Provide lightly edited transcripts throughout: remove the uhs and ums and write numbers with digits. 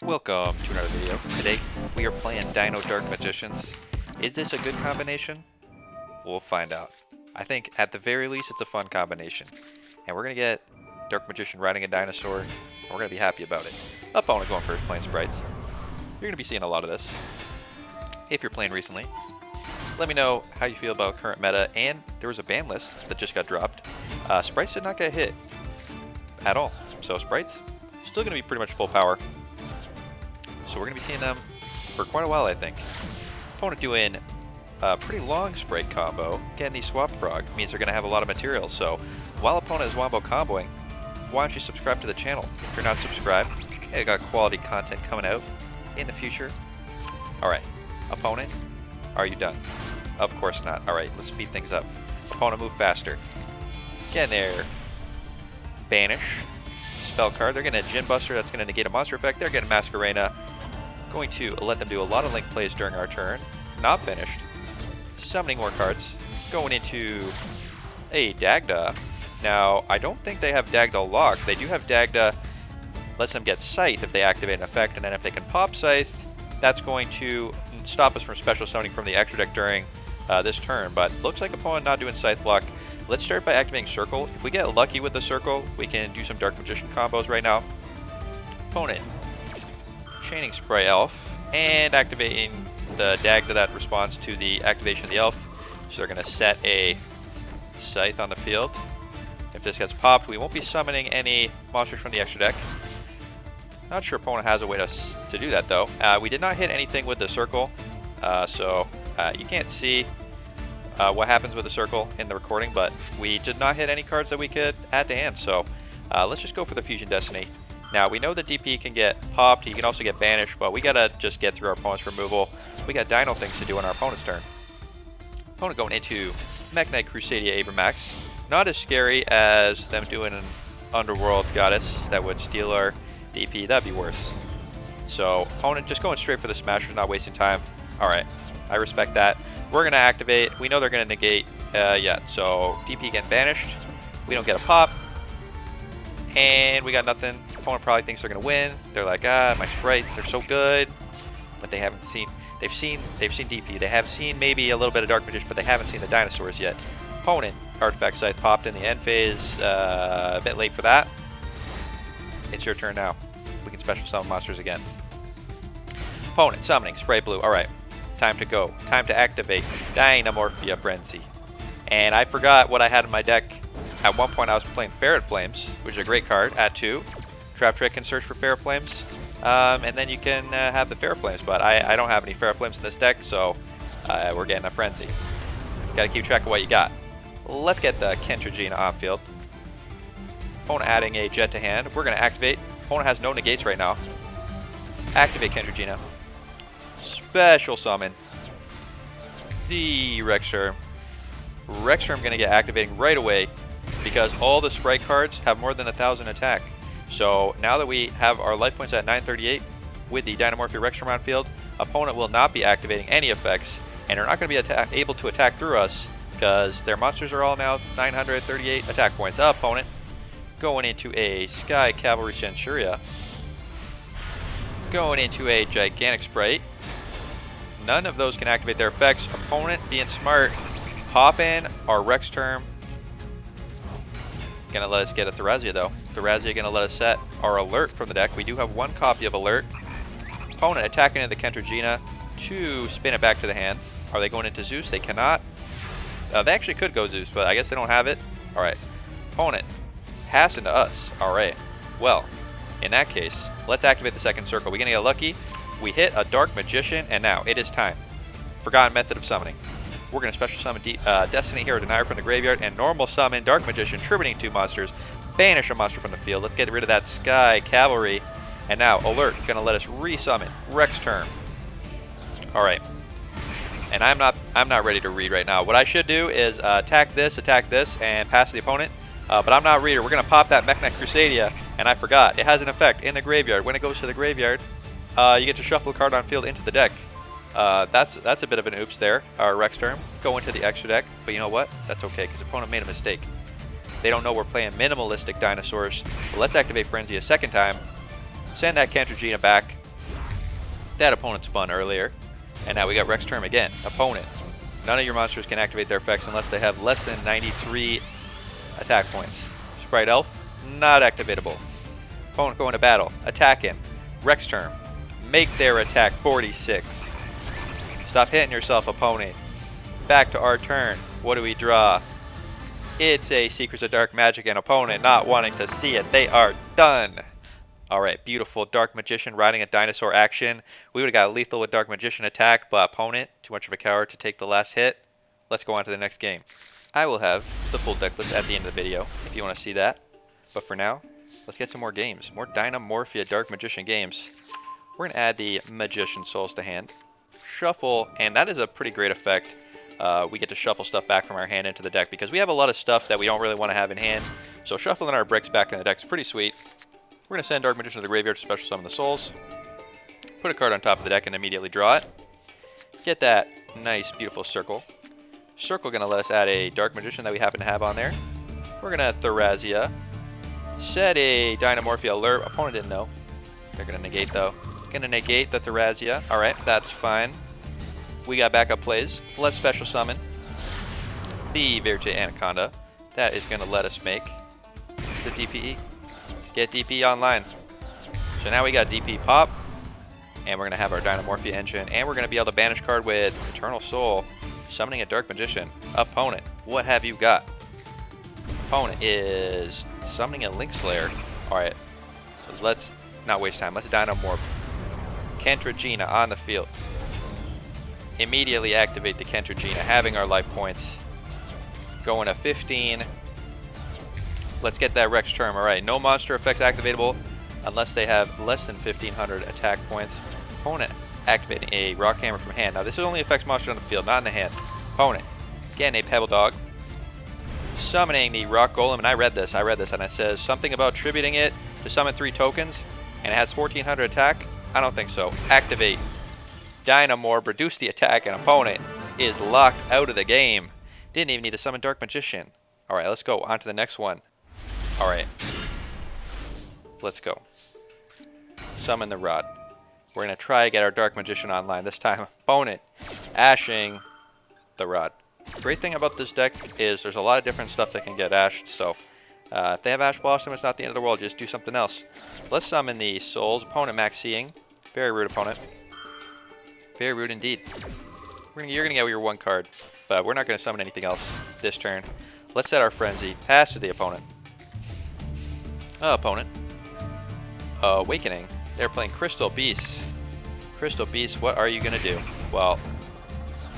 Welcome to another video. Today we are playing Dino Dark Magicians. Is this a good combination? We'll find out. I think at the very least it's a fun combination. And we're going to get Dark Magician riding a dinosaur, and we're going to be happy about it. Opponent going first, playing sprites. You're going to be seeing a lot of this. If you're playing recently, let me know how you feel about current meta, and there was a ban list that just got dropped. Sprites did not get hit at all, so sprites still going to be pretty much full power. So we're going to be seeing them for quite a while, I think. Opponent doing a pretty long sprite combo. Getting the swap frog means they're going to have a lot of material. So while opponent is wombo comboing, why don't you subscribe to the channel if you're not subscribed? I got quality content coming out in the future. Alright, opponent, are you done? Of course not. Alright, let's speed things up. Opponent, move faster. Get in there. Banish. Spell card. They're getting a Gin Buster that's going to negate a monster effect. They're getting Masquerena. Going to let them do a lot of link plays during our turn. Not finished. Summoning more cards. Going into a Dagda. Now, I don't think they have Dagda locked. They do have Dagda. Lets them get Scythe if they activate an effect, and then if they can pop Scythe, that's going to stop us from special summoning from the extra deck during this turn. But looks like opponent not doing Scythe block. Let's start by activating Circle. If we get lucky with the Circle, we can do some Dark Magician combos right now. Opponent chaining Spray Elf and activating the Dagda that responds to the activation of the Elf. So they're going to set a Scythe on the field. If this gets popped, we won't be summoning any monsters from the extra deck. Not sure opponent has a way to do that though. We did not hit anything with the Circle, so you can't see what happens with the Circle in the recording, but we did not hit any cards that we could add to hand, so let's just go for the Fusion Destiny. Now, we know the DP can get popped, he can also get banished, but we gotta just get through our opponent's removal. We got Dino things to do on our opponent's turn. Opponent going into Mech Knight Crusadia Abramax. Not as scary as them doing an Underworld Goddess that would steal our DP, that'd be worse. So, opponent just going straight for the Smashers, not wasting time. Alright, I respect that. We're gonna activate, we know they're gonna negate, so DP getting banished. We don't get a pop. And we got nothing. Opponent probably thinks they're gonna win. They're like, my sprites, they're so good, but they haven't seen. They've seen DP. They have seen maybe a little bit of Dark Magician, but they haven't seen the dinosaurs yet. Opponent artifact Scythe popped in the end phase. A bit late for that. It's your turn now. We can special summon monsters again. Opponent summoning Spray Blue. All right, time to go. Time to activate Dinomorphia Frenzy. And I forgot what I had in my deck. At one point I was playing Ferret Flames, which is a great card, at 2. Trap Trick can search for Ferret Flames, and then you can have the Ferret Flames, but I don't have any Ferret Flames in this deck, so we're getting a Frenzy. Gotta keep track of what you got. Let's get the Kentragina on field. Opponent adding a Jet to hand. We're gonna activate. Opponent has no negates right now. Activate Kentragina. Special summon the Rexterm. Rexterm gonna get activating right away, because all the sprite cards have more than 1,000 attack. So now that we have our life points at 938 with the Dinomorphia Rexterm on field, opponent will not be activating any effects, and they're not going to be able to attack through us because their monsters are all now 938 attack points. Opponent going into a Sky Cavalry Centuria, going into a Gigantic Sprite. None of those can activate their effects. Opponent being smart, pop in our Rexterm. Gonna let us get a Therazia though. Therazia gonna let us set our Alert from the deck. We do have one copy of Alert. Opponent attacking into the Kentragina to spin it back to the hand. Are they going into Zeus? They cannot. They actually could go Zeus, but I guess they don't have it. Alright. Opponent passing to us. Alright. Well, in that case, let's activate the second circle. We're gonna get lucky. We hit a Dark Magician, and now it is time. Forgotten method of summoning. We're going to special summon Destiny Hero Denier from the graveyard and normal summon Dark Magician, tributing 2 monsters, banish a monster from the field. Let's get rid of that Sky Cavalry. And now, Alert, going to let us resummon Rexterm. Alright. And I'm not ready to read right now. What I should do is attack this, and pass to the opponent. But I'm not a reader. We're going to pop that Mech Knight Crusadia, and I forgot. It has an effect in the graveyard. When it goes to the graveyard, you get to shuffle a card on field into the deck. That's a bit of an oops there. Our Rexterm go into the extra deck, but you know what? That's okay because the opponent made a mistake. They don't know we're playing minimalistic dinosaurs. But let's activate Frenzy a second time. Send that Cantrogena back. That opponent spun earlier. And now we got Rex Term again. Opponent. None of your monsters can activate their effects unless they have less than 93 attack points. Sprite Elf, not activatable. Opponent going to battle. Attacking. Rex Term. Make their attack 46. Stop hitting yourself, opponent. Back to our turn. What do we draw? It's a Secrets of Dark Magic, and opponent not wanting to see it. They are done. Alright, beautiful. Dark Magician riding a dinosaur action. We would have got lethal with Dark Magician attack, but opponent, too much of a coward to take the last hit. Let's go on to the next game. I will have the full deck list at the end of the video if you want to see that. But for now, let's get some more games. More Dinomorphia Dark Magician games. We're going to add the Magician Souls to hand. Shuffle, and that is a pretty great effect. We get to shuffle stuff back from our hand into the deck because we have a lot of stuff that we don't really want to have in hand. So shuffling our bricks back in the deck is pretty sweet. We're going to send Dark Magician to the graveyard to special summon the souls. Put a card on top of the deck and immediately draw it. Get that nice, beautiful circle. Circle going to let us add a Dark Magician that we happen to have on there. We're going to Tharazia. Set a Dinomorphia alert. Opponent didn't know. They're going to negate though. Going to negate the Tharazia. Alright, that's fine. We got backup plays. Let's special summon the Verte Anaconda. That is going to let us make the DPE. Get DP online. So now we got DP pop. And we're going to have our Dinomorphia engine. And we're going to be able to banish card with Eternal Soul. Summoning a Dark Magician. Opponent, what have you got? Opponent is summoning a Link Slayer. Alright. Let's not waste time. Let's Dinomorph. Cantrogena on the field. Immediately activate the Cantrogena, having our life points. Going to 15. Let's get that Rex Term. Alright, no monster effects activatable unless they have less than 1500 attack points. Opponent activating a Rock Hammer from hand. Now this only affects monsters on the field, not in the hand. Opponent getting a Pebble Dog. Summoning the Rock Golem, and I read this, and it says something about tributing it to summon 3 tokens, and it has 1400 attack. I don't think so. Activate Dinomorph, reduce the attack, and opponent is locked out of the game. Didn't even need to summon Dark Magician. Alright, let's go on to the next one. Alright. Let's go. Summon the Rod. We're going to try to get our Dark Magician online this time. Opponent ashing the Rod. Great thing about this deck is there's a lot of different stuff that can get ashed, so if they have Ash Blossom, it's not the end of the world, just do something else. Let's summon the Souls. Opponent max seeing. Very rude opponent. Very rude indeed. You're going to get your 1 card, but we're not going to summon anything else this turn. Let's set our Frenzy. Pass to the opponent. Opponent. Awakening. They're playing Crystal Beasts. Crystal Beasts, what are you going to do? Well,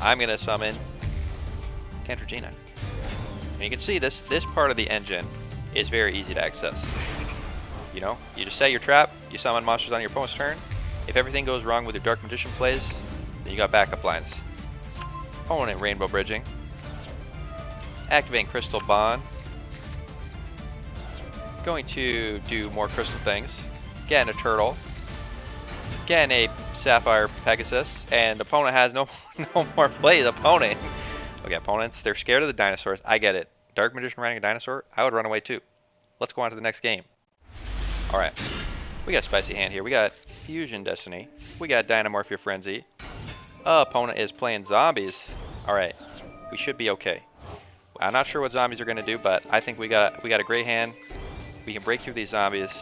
I'm going to summon Cantrogena. And you can see this part of the engine is very easy to access. You know, you just set your trap, you summon monsters on your opponent's turn. If everything goes wrong with your Dark Magician plays, then you got backup lines. Opponent Rainbow Bridging. Activating Crystal Bond. Going to do more crystal things. Getting a Turtle. Getting a Sapphire Pegasus. And opponent has no more plays. Opponent. Okay, opponents, they're scared of the dinosaurs. I get it. Dark Magician riding a dinosaur, I would run away too. Let's go on to the next game. Alright. We got a spicy hand here. We got Fusion Destiny. We got Dinomorphia Frenzy. Opponent is playing zombies. Alright. We should be okay. I'm not sure what zombies are going to do, but I think we got a great hand. We can break through these zombies,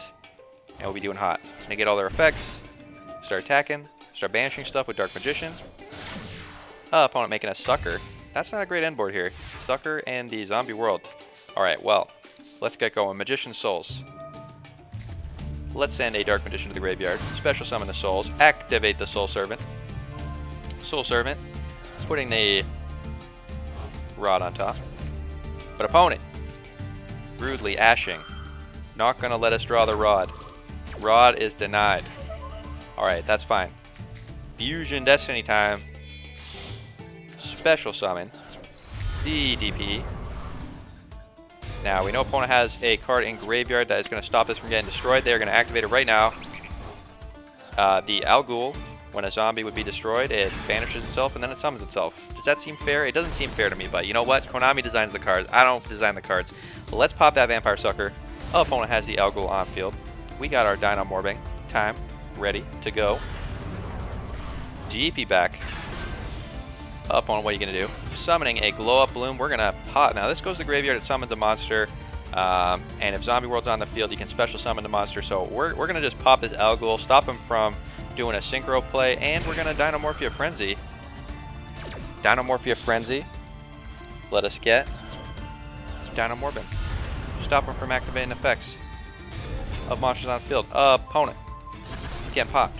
and we'll be doing hot. Gonna get all their effects. Start attacking. Start banishing stuff with Dark Magician. Opponent making a Sucker. That's not a great end board here. Sucker and the Zombie World. Alright, well, let's get going. Magician Souls. Let's send a Dark Magician to the graveyard. Special summon the Souls. Activate the Soul Servant. Soul Servant. Putting the Rod on top. But opponent. Rudely ashing. Not going to let us draw the Rod. Rod is denied. Alright, that's fine. Fusion Destiny time. Special summon the DP. Now we know opponent has a card in graveyard that is going to stop this from getting destroyed. They're going to activate it right now. The Al Ghul When a zombie would be destroyed, it banishes itself and then it summons itself. Does that seem fair? It doesn't seem fair to me, but you know what? Konami designs the cards. I don't design the cards. But let's pop that Vampire Sucker. Opponent has the Algol on field. We got our Dinomorphing. Time. Ready to go. DP back. Opponent, what are you going to do? Summoning a Glow Up Bloom. We're going to pop. Now, this goes to the graveyard. It summons a monster. And if Zombie World's on the field, you can special summon the monster. So we're going to just pop this Algol, stop him from doing a synchro play, and we're going to Dinomorphia Frenzy. Dinomorphia Frenzy. Let us get Dinomorphing. Stop him from activating effects of monsters on the field. Opponent getting popped.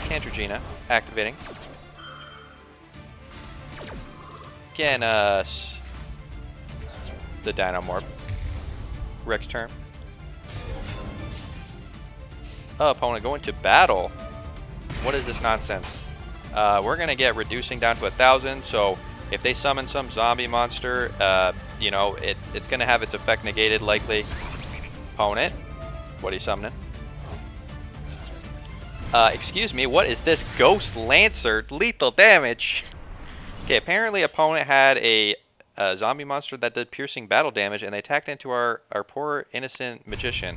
Cantrogena activating. Getting us the Dinomorph. Rex turn. Opponent going to battle. What is this nonsense? We're gonna get reducing down to 1,000. So if they summon some zombie monster, you know, it's gonna have its effect negated likely. Opponent, what are you summoning? Excuse me, what is this? Ghost Lancer, lethal damage. Okay, apparently opponent had a zombie monster that did piercing battle damage, and they attacked into our poor innocent magician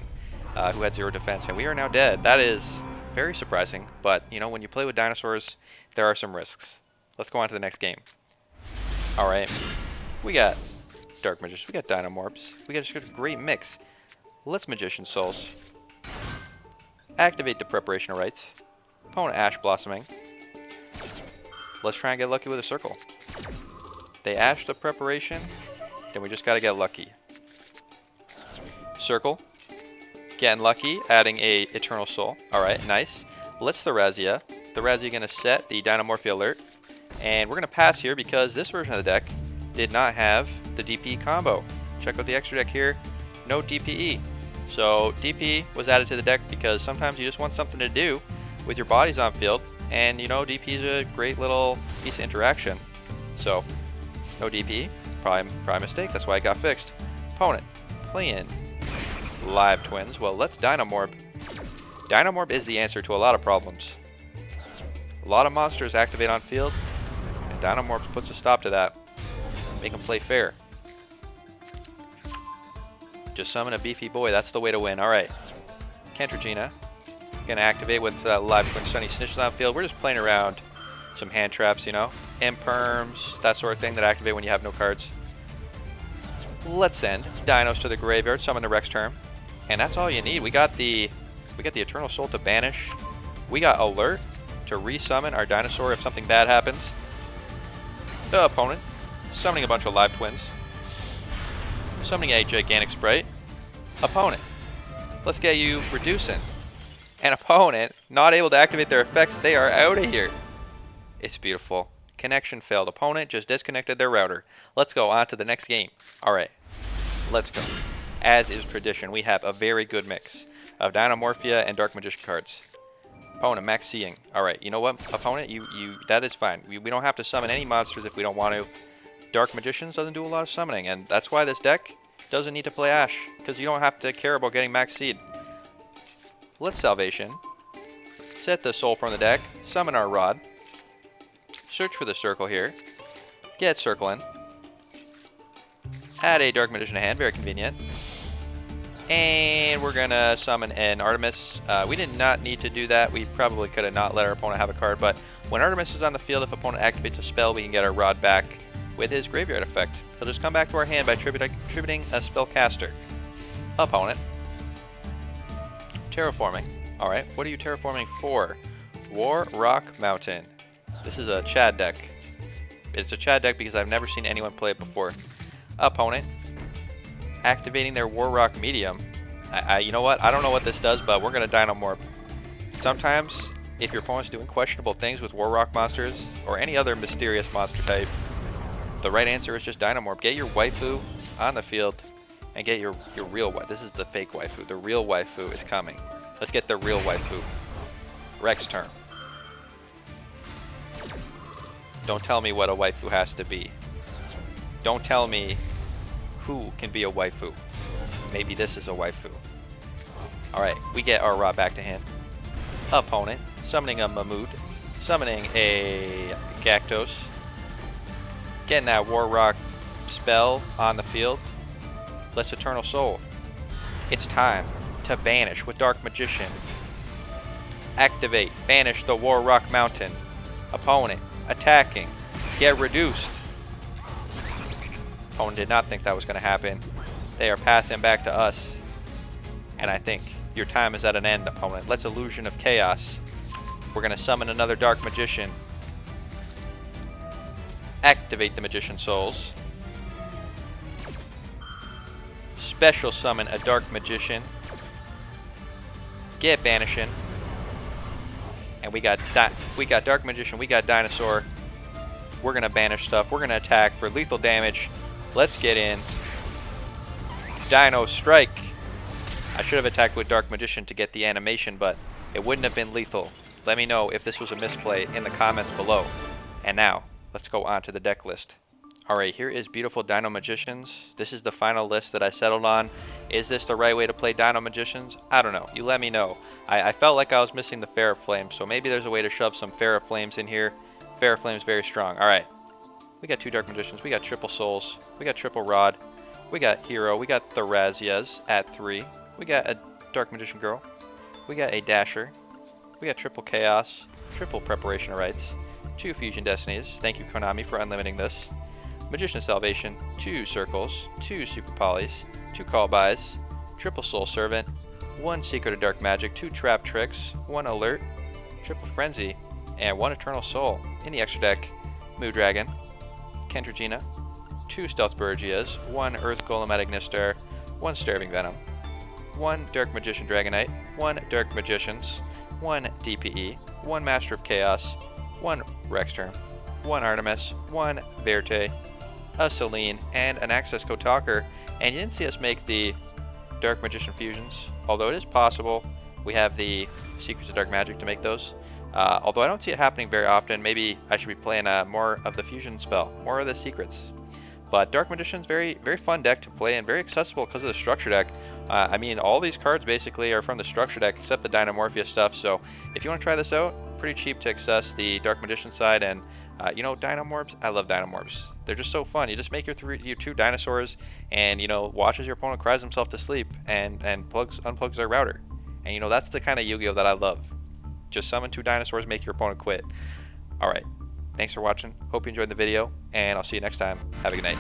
who had 0 defense, and we are now dead. That is very surprising, but you know, when you play with dinosaurs, there are some risks. Let's go on to the next game. Alright, we got Dark Magicians, we got Dinomorphs, we got just a great mix. Let's Magician Souls. Activate the Preparation of Rites. Opponent Ash Blossoming. Let's try and get lucky with a circle. They Ash the Preparation, then we just gotta get lucky. Circle. Getting lucky, adding a Eternal Soul. Alright, nice. Let's Therazia. Therazia gonna set the Dinomorphia alert. And we're gonna pass here because this version of the deck did not have the DP combo. Check out the extra deck here. No DPE. So DP was added to the deck because sometimes you just want something to do with your bodies on field, and you know, DP is a great little piece of interaction. So no DP, probably mistake. That's why it got fixed. Opponent playing Live Twins. Well, let's Dinomorph. Dinomorph is the answer to a lot of problems. A lot of monsters activate on field, and Dinomorph puts a stop to that. Make them play fair. Just summon a beefy boy. That's the way to win. Alright. Cantrogena. Gonna activate with Live Twin Sunny Snitches on field. We're just playing around some hand traps, you know. Imperms, that sort of thing that activate when you have no cards. Let's send Dinos to the graveyard, summon the Rex Term. And that's all you need. We got the Eternal Soul to banish. We got Alert to resummon our dinosaur if something bad happens. The opponent summoning a bunch of Live Twins. Summoning a Gigantic Sprite. Opponent, let's get you reducing. And opponent, not able to activate their effects, they are out of here. It's beautiful. Connection failed. Opponent just disconnected their router. Let's go on to the next game. Alright, let's go. As is tradition, we have a very good mix of Dinomorphia and Dark Magician cards. Opponent, Max Seeing. Alright, you know what, opponent, that is fine. We don't have to summon any monsters if we don't want to. Dark Magicians doesn't do a lot of summoning, and that's why this deck doesn't need to play Ash, because you don't have to care about getting Max Seed. Let's Salvation. Set the Soul from the deck. Summon our Rod. Search for the Circle here. Get Circling. Add a Dark Magician to hand, very convenient. And we're gonna summon an Artemis. We did not need to do that. We probably could have not let our opponent have a card, but when Artemis is on the field, if opponent activates a spell, we can get our Rod back with his graveyard effect. He'll just come back to our hand by tributing a spellcaster. Opponent. Terraforming. Alright, what are you terraforming for? War Rock Mountain. This is a Chad deck. It's a Chad deck because I've never seen anyone play it before. Opponent. Activating their War Rock Medium. You know what? I don't know what this does, but we're going to Dinomorph. Sometimes, if your opponent's doing questionable things with War Rock monsters, or any other mysterious monster type, the right answer is just Dinomorph. Get your waifu on the field, and get your real waifu. This is the fake waifu. The real waifu is coming. Let's get the real waifu. Rex turn. Don't tell me what a waifu has to be. Don't tell me who can be a waifu. Maybe this is a waifu. Alright, we get our Ra back to hand. Opponent, summoning a Mahmood, summoning a Gactos, getting that War Rock spell on the field. Let's Eternal Soul. It's time to banish with Dark Magician. Activate, banish the War Rock Mountain. Opponent, attacking, get reduced. Opponent did not think that was going to happen. They are passing back to us. And I think your time is at an end, opponent. Let's Illusion of Chaos. We're going to summon another Dark Magician. Activate the Magician Souls. Special summon a Dark Magician. Get Banishing. And we got Dark Magician, we got Dinosaur. We're going to banish stuff. We're going to attack for lethal damage. Let's get in. Dino Strike. I should have attacked with Dark Magician to get the animation, but it wouldn't have been lethal. Let me know if this was a misplay in the comments below. And now, let's go on to the deck list. Alright, here is beautiful Dino Magicians. This is the final list that I settled on. Is this the right way to play Dino Magicians? I don't know. You let me know. I felt like I was missing the Fair Flame, so maybe there's a way to shove some Fair Flames in here. Fair Flame's very strong. Alright. We got 2 Dark Magicians. We got triple Souls. We got triple Rod. We got Hero. We got Therazias at 3. We got a Dark Magician Girl. We got a Dasher. We got triple Chaos. Triple Preparation of Rites. 2 Fusion Destinies. Thank you, Konami, for unlimiting this. Magician Salvation. 2 Circles. 2 Super Polys. 2 Call Buys. Triple Soul Servant. 1 Secret of Dark Magic. 2 Trap Tricks. 1 Alert. Triple Frenzy. And 1 Eternal Soul. In the extra deck, Moo Dragon. Kentragina, 2 Stealth Bergias, 1 Earth Golem at Ignistar, 1 Starving Venom, 1 Dark Magician Dragonite, 1 Dark Magicians, 1 DPE, 1 Master of Chaos, 1 Rexterm, 1 Artemis, 1 Verte, a Celine, and an Access Code Talker. And you didn't see us make the Dark Magician fusions, although it is possible. We have the Secrets of Dark Magic to make those. Although I don't see it happening very often. Maybe I should be playing more of the fusion spell, more of the secrets. But Dark Magician's very fun deck to play and very accessible because of the structure deck. I mean, all these cards basically are from the structure deck except the Dinomorphia stuff. So if you want to try this out, pretty cheap to access the Dark Magician side. And you know, Dinomorphs, I love Dinomorphs. They're just so fun. You just make your 2 dinosaurs and, you know, watch as your opponent cries himself to sleep and unplugs their router. And you know, that's the kind of Yu-Gi-Oh that I love. Just summon 2 dinosaurs, make your opponent quit. Alright, thanks for watching. Hope you enjoyed the video, and I'll see you next time. Have a good night.